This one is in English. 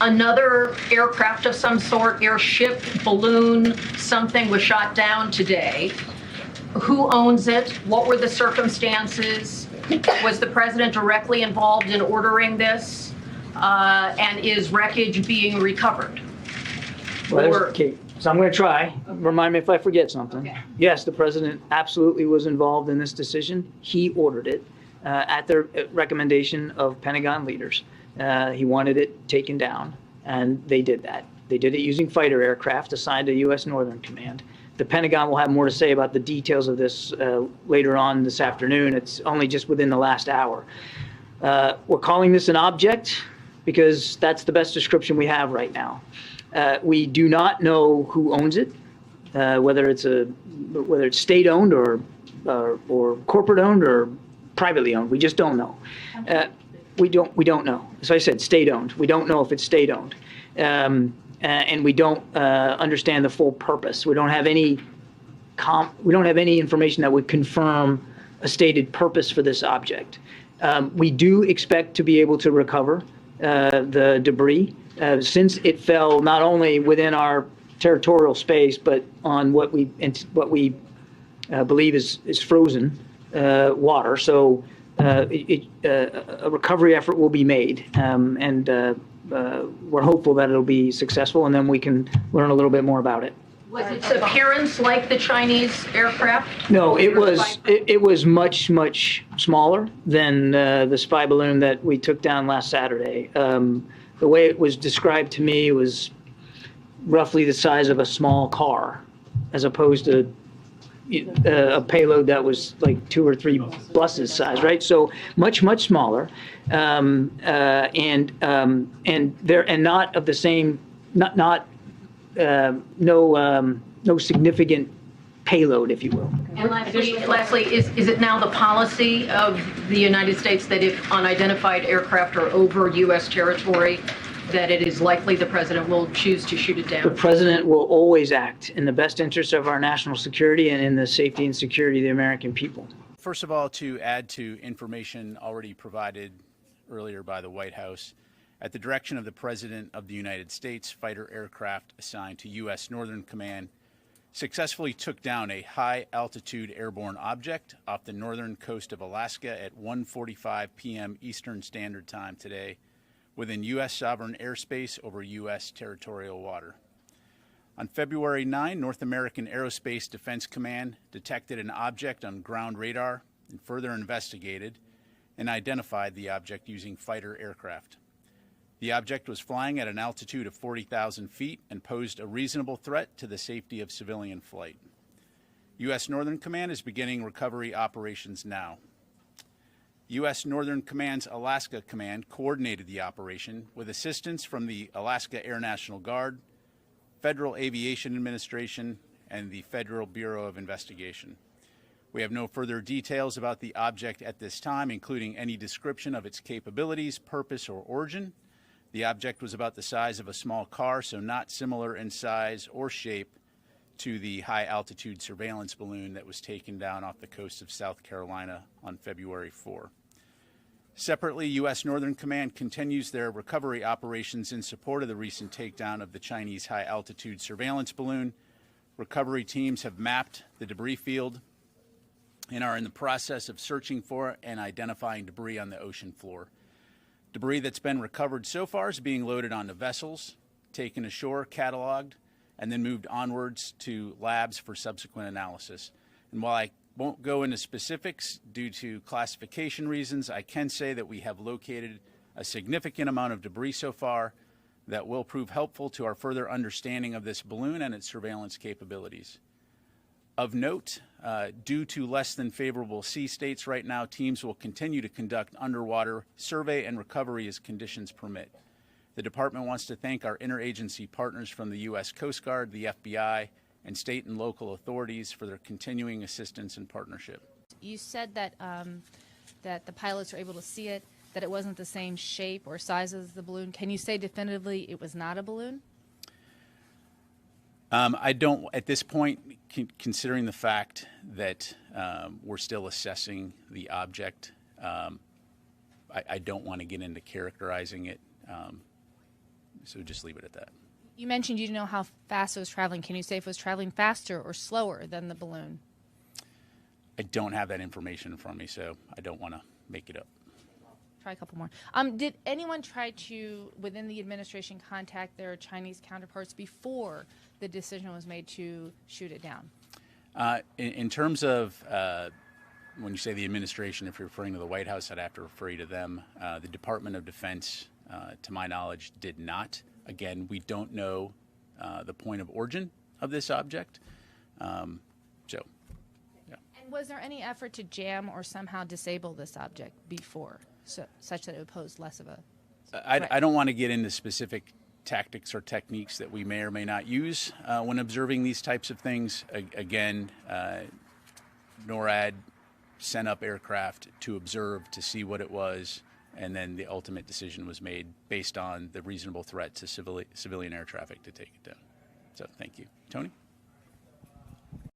Another aircraft of some sort, airship, balloon, something was shot down today. Who owns it? What were the circumstances? Was the president directly involved in ordering this? And is wreckage being recovered? Well, okay, so I'm going to try. Remind me if I forget something. Okay. Yes, the president absolutely was involved in this decision. He ordered it at the recommendation of Pentagon leaders. He wanted it taken down, and they did that. They did it using fighter aircraft assigned to U.S. Northern Command. The Pentagon will have more to say about the details of this later on this afternoon. It's only just within the last hour. We're calling this an object because that's the best description we have right now. We do not know who owns it, whether it's state-owned or corporate-owned or privately owned. We just don't know. We don't know. As I said, state-owned. We don't know if it's state-owned. And we don't understand the full purpose. We don't have any information that would confirm a stated purpose for this object. We do expect to be able to recover the debris since it fell not only within our territorial space, but on what we believe is frozen water. So a recovery effort will be made, and we're hopeful that it'll be successful, and then we can learn a little bit more about it. Was its appearance like the Chinese aircraft? No, it was much smaller than the spy balloon that we took down last Saturday. The way it was described to me was roughly the size of a small car, as opposed to a payload that was like 2 or 3 buses size, right? So much smaller, and not of the same, no significant payload, if you will. And lastly, is it now the policy of the United States that if unidentified aircraft are over U.S. territory, that it is likely the president will choose to shoot it down? The president will always act in the best interest of our national security and in the safety and security of the American people. First of all, to add to information already provided earlier by the White House, at the direction of the President of the United States, fighter aircraft assigned to U.S. Northern Command successfully took down a high-altitude airborne object off the northern coast of Alaska at 1:45 p.m. Eastern Standard Time today, within U.S. sovereign airspace over U.S. territorial water. On February 9, North American Aerospace Defense Command detected an object on ground radar and further investigated and identified the object using fighter aircraft. The object was flying at an altitude of 40,000 feet and posed a reasonable threat to the safety of civilian flight. U.S. Northern Command is beginning recovery operations now. U.S. Northern Command's Alaska Command coordinated the operation with assistance from the Alaska Air National Guard, Federal Aviation Administration, and the Federal Bureau of Investigation. We have no further details about the object at this time, including any description of its capabilities, purpose, or origin. The object was about the size of a small car, so not similar in size or shape to the high-altitude surveillance balloon that was taken down off the coast of South Carolina on February 4. Separately, U.S. Northern Command continues their recovery operations in support of the recent takedown of the Chinese high-altitude surveillance balloon. Recovery teams have mapped the debris field and are in the process of searching for and identifying debris on the ocean floor. Debris that's been recovered so far is being loaded onto vessels, taken ashore, cataloged, and then moved onwards to labs for subsequent analysis. And while I won't go into specifics due to classification reasons, I can say that we have located a significant amount of debris so far that will prove helpful to our further understanding of this balloon and its surveillance capabilities. Of note, due to less than favorable sea states right now, teams will continue to conduct underwater survey and recovery as conditions permit. The department wants to thank our interagency partners from the U.S. Coast Guard, the FBI, and state and local authorities for their continuing assistance and partnership. You said that that the pilots were able to see it, that it wasn't the same shape or size as the balloon. Can you say definitively it was not a balloon? I don't, at this point, considering the fact that we're still assessing the object, I don't want to get into characterizing it. So just leave it at that. You mentioned you didn't know how fast it was traveling. Can you say if it was traveling faster or slower than the balloon? I don't have that information from me, so I don't want to make it up. Try a couple more. Did anyone try to, within the administration, contact their Chinese counterparts before the decision was made to shoot it down? In terms of when you say the administration, if you're referring to the White House, I'd have to refer you to them. The Department of Defense, to my knowledge, did not. Again, we don't know the point of origin of this object. And was there any effort to jam or somehow disable this object before, such that it would pose less of a threat? I don't want to get into specific tactics or techniques that we may or may not use when observing these types of things. Again, NORAD sent up aircraft to observe, to see what it was, and then the ultimate decision was made based on the reasonable threat to civilian air traffic to take it down. So thank you. Tony?